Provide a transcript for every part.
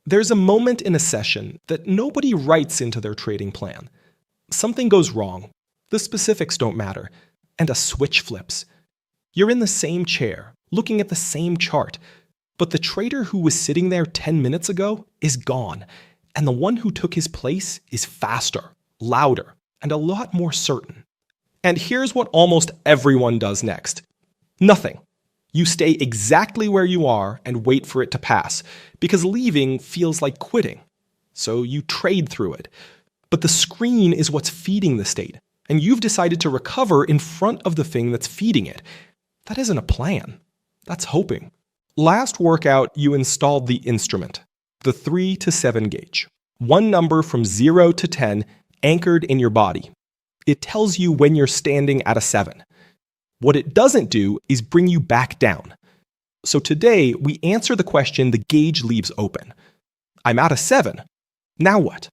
There's a moment in a session that nobody writes into their trading plan. Something goes wrong. The specifics don't matter. And a switch flips. You're in the same chair, looking at the same chart, but the trader who was sitting there 10 minutes ago is gone, and the one who took his place is faster, louder, and a lot more certain. And here's what almost everyone does next. Nothing. You stay exactly where you are and wait for it to pass, because leaving feels like quitting. So you trade through it. But the screen is what's feeding the state, and you've decided to recover in front of the thing that's feeding it. That isn't a plan. That's hoping. Last workout, you installed the instrument, the 3 to 7 gauge. One number from 0 to 10 anchored in your body. It tells you when you're standing at a 7. What it doesn't do is bring you back down. So today, we answer the question the gauge leaves open. I'm at a 7. Now what?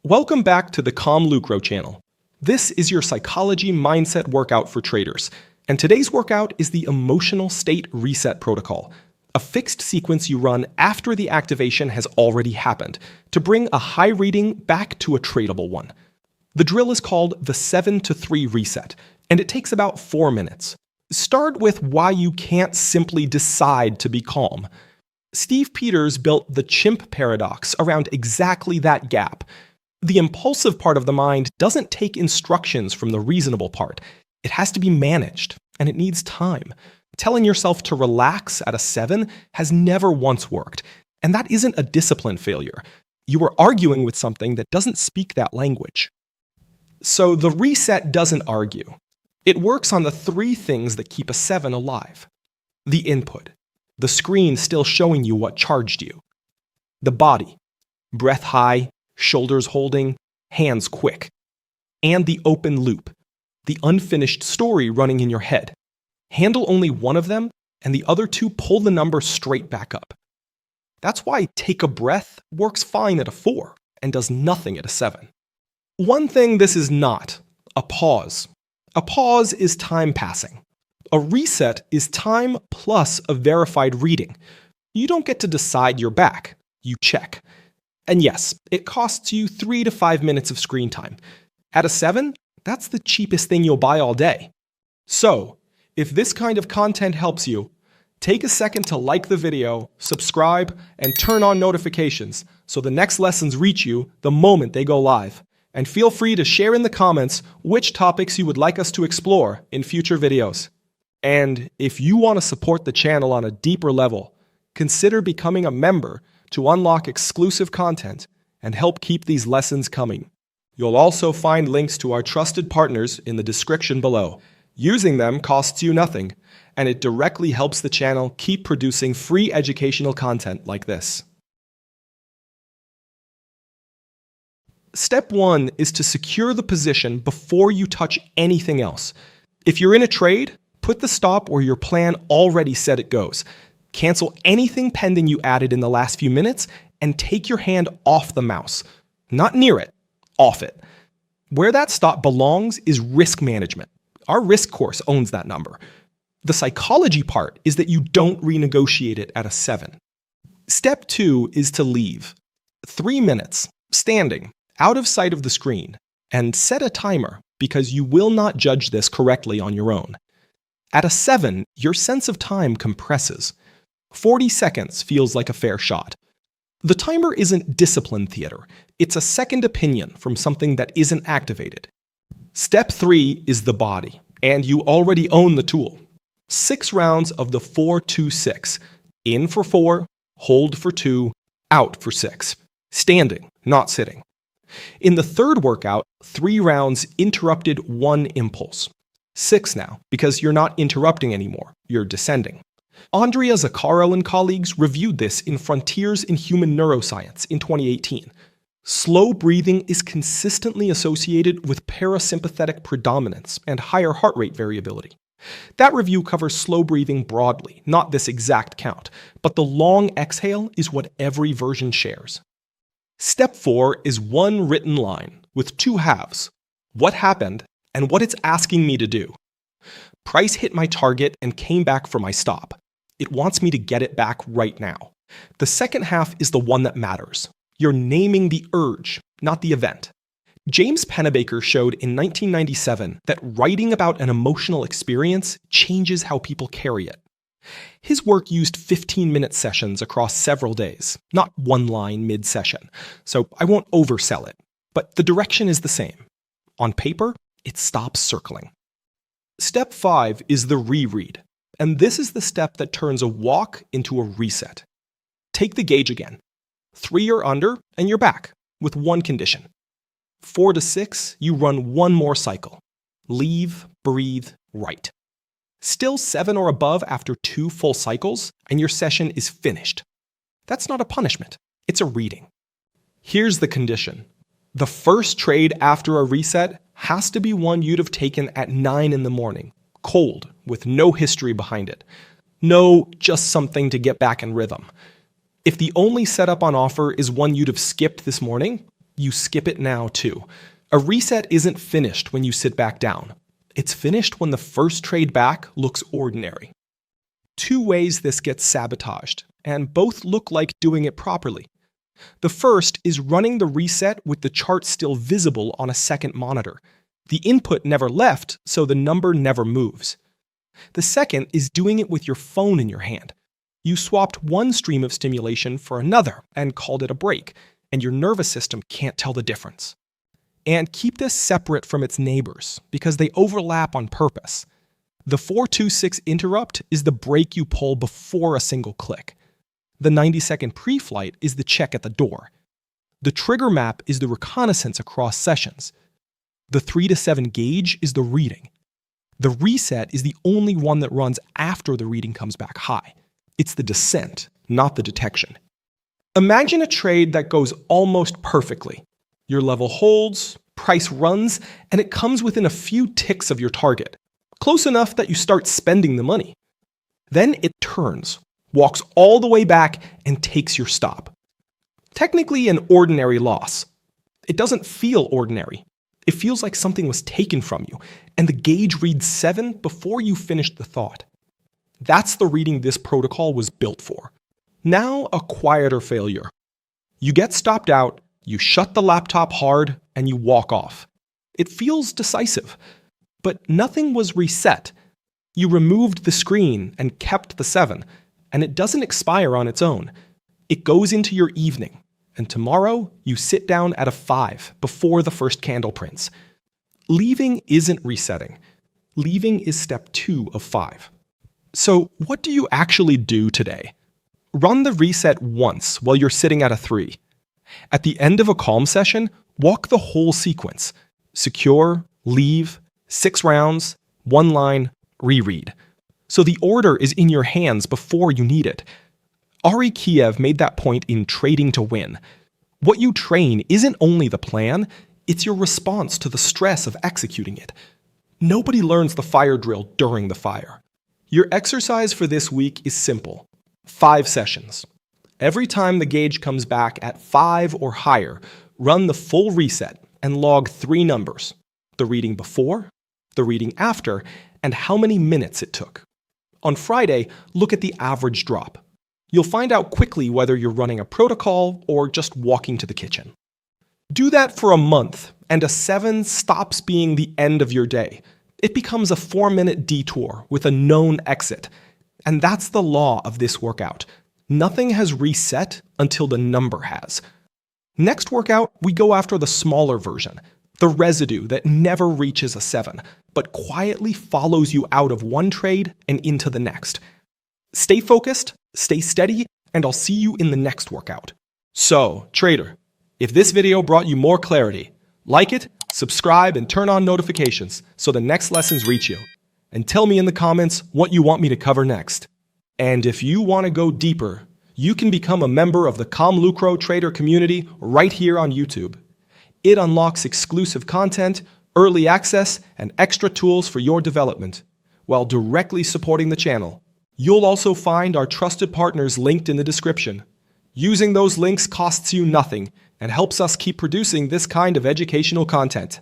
Welcome back to the ComLucro channel. This is your psychology mindset workout for traders. And today's workout is the emotional state reset protocol, a fixed sequence you run after the activation has already happened to bring a high reading back to a tradable one. The drill is called the 7 to 3 reset, and it takes about 4 minutes. Start with why you can't simply decide to be calm. Steve Peters built the chimp paradox around exactly that gap. The impulsive part of the mind doesn't take instructions from the reasonable part. It has to be managed, and it needs time. Telling yourself to relax at a 7 has never once worked, and that isn't a discipline failure. You are arguing with something that doesn't speak that language. So the reset doesn't argue. It works on the 3 things that keep a 7 alive. The input, the screen still showing you what charged you. The body, breath high, shoulders holding, hands quick. And the open loop, the unfinished story running in your head. Handle only one of them, and the other 2 pull the number straight back up. That's why take a breath works fine at a 4 and does nothing at a 7. One thing this is not, a pause. A pause is time passing. A reset is time plus a verified reading. You don't get to decide you're back, you check. And yes, it costs you 3 to 5 minutes of screen time. At a 7, that's the cheapest thing you'll buy all day. So, if this kind of content helps you, take a second to like the video, subscribe, and turn on notifications so the next lessons reach you the moment they go live. And feel free to share in the comments which topics you would like us to explore in future videos. And if you want to support the channel on a deeper level, consider becoming a member to unlock exclusive content and help keep these lessons coming. You'll also find links to our trusted partners in the description below. Using them costs you nothing, and it directly helps the channel keep producing free educational content like this. Step 1 is to secure the position before you touch anything else. If you're in a trade, put the stop where your plan already said it goes. Cancel anything pending you added in the last few minutes and take your hand off the mouse. Not near it, off it. Where that stop belongs is risk management. Our risk course owns that number. The psychology part is that you don't renegotiate it at a 7. Step 2 is to leave. 3 minutes, standing, out of sight of the screen, and set a timer because you will not judge this correctly on your own. At a 7, your sense of time compresses. 40 seconds feels like a fair shot. The timer isn't discipline theater. It's a second opinion from something that isn't activated. Step 3 is the body, and you already own the tool. 6 rounds of the 4-2-6. In for 4, hold for 2, out for 6. Standing, not sitting. In the third workout, 3 rounds interrupted 1 impulse. 6 now, because you're not interrupting anymore, you're descending. Andrea Zaccaro and colleagues reviewed this in Frontiers in Human Neuroscience in 2018. Slow breathing is consistently associated with parasympathetic predominance and higher heart rate variability. That review covers slow breathing broadly, not this exact count, but the long exhale is what every version shares. Step 4 is 1 written line with 2 halves: what happened and what it's asking me to do. Price hit my target and came back for my stop. It wants me to get it back right now. The second half is the one that matters. You're naming the urge, not the event. James Pennebaker showed in 1997 that writing about an emotional experience changes how people carry it. His work used 15-minute sessions across several days, not one line mid-session, so I won't oversell it. But the direction is the same. On paper, it stops circling. Step 5 is the reread, and this is the step that turns a walk into a reset. Take the gauge again. 3 or under, and you're back, with one condition. 4 to 6, you run one more cycle. Leave, breathe, write. Still 7 or above after 2 full cycles, and your session is finished. That's not a punishment, it's a reading. Here's the condition. The first trade after a reset has to be one you'd have taken at 9 in the morning, cold, with no history behind it. No, just something to get back in rhythm. If the only setup on offer is one you'd have skipped this morning, you skip it now too. A reset isn't finished when you sit back down. It's finished when the first trade back looks ordinary. 2 ways this gets sabotaged, and both look like doing it properly. The first is running the reset with the chart still visible on a second monitor. The input never left, so the number never moves. The second is doing it with your phone in your hand. You swapped one stream of stimulation for another and called it a break, and your nervous system can't tell the difference. And keep this separate from its neighbors, because they overlap on purpose. The 426 interrupt is the break you pull before a single click. The 90-second pre-flight is the check at the door. The trigger map is the reconnaissance across sessions. The 3 to 7 gauge is the reading. The reset is the only one that runs after the reading comes back high. It's the descent, not the detection. Imagine a trade that goes almost perfectly. Your level holds, price runs, and it comes within a few ticks of your target. Close enough that you start spending the money. Then it turns, walks all the way back, and takes your stop. Technically an ordinary loss. It doesn't feel ordinary. It feels like something was taken from you, and the gauge reads 7 before you finished the thought. That's the reading this protocol was built for. Now a quieter failure. You get stopped out, you shut the laptop hard, and you walk off. It feels decisive, but nothing was reset. You removed the screen and kept the 7, and it doesn't expire on its own. It goes into your evening, and tomorrow you sit down at a 5 before the first candle prints. Leaving isn't resetting. Leaving is step 2 of 5. So what do you actually do today? Run the reset once while you're sitting at a 3. At the end of a calm session, walk the whole sequence. Secure, leave, 6 rounds, 1 line, reread. So the order is in your hands before you need it. Ari Kiev made that point in Trading to Win. What you train isn't only the plan, it's your response to the stress of executing it. Nobody learns the fire drill during the fire. Your exercise for this week is simple. 5 sessions. Every time the gauge comes back at 5 or higher, run the full reset and log 3 numbers: the reading before, the reading after, and how many minutes it took. On Friday, look at the average drop. You'll find out quickly whether you're running a protocol or just walking to the kitchen. Do that for a month, and a 7 stops being the end of your day. It becomes a 4-minute detour with a known exit. And that's the law of this workout. Nothing has reset until the number has. Next workout, we go after the smaller version, the residue that never reaches a 7, but quietly follows you out of one trade and into the next. Stay focused, stay steady, and I'll see you in the next workout. So, trader, if this video brought you more clarity, like it, subscribe, and turn on notifications so the next lessons reach you. And tell me in the comments what you want me to cover next. And if you want to go deeper, you can become a member of the ComLucro trader community right here on YouTube. It unlocks exclusive content, early access, and extra tools for your development, while directly supporting the channel. You'll also find our trusted partners linked in the description. Using those links costs you nothing and helps us keep producing this kind of educational content.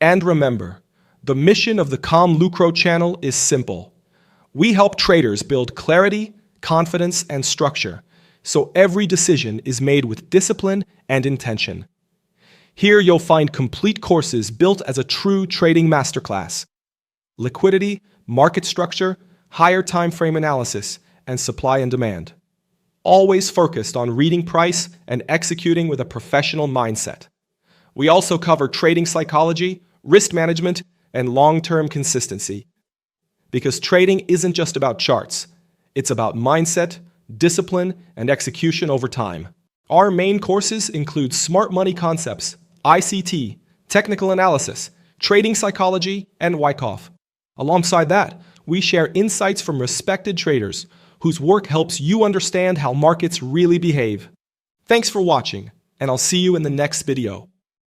And remember, the mission of the ComLucro channel is simple. We help traders build clarity, confidence, and structure, so every decision is made with discipline and intention. Here you'll find complete courses built as a true trading masterclass. Liquidity, market structure, higher time frame analysis, and supply and demand. Always focused on reading price and executing with a professional mindset. We also cover trading psychology, risk management, and long-term consistency. Because trading isn't just about charts, it's about mindset, discipline, and execution over time. Our main courses include smart money concepts, ICT, technical analysis, trading psychology, and Wyckoff. Alongside that, we share insights from respected traders whose work helps you understand how markets really behave. Thanks for watching, and I'll see you in the next video.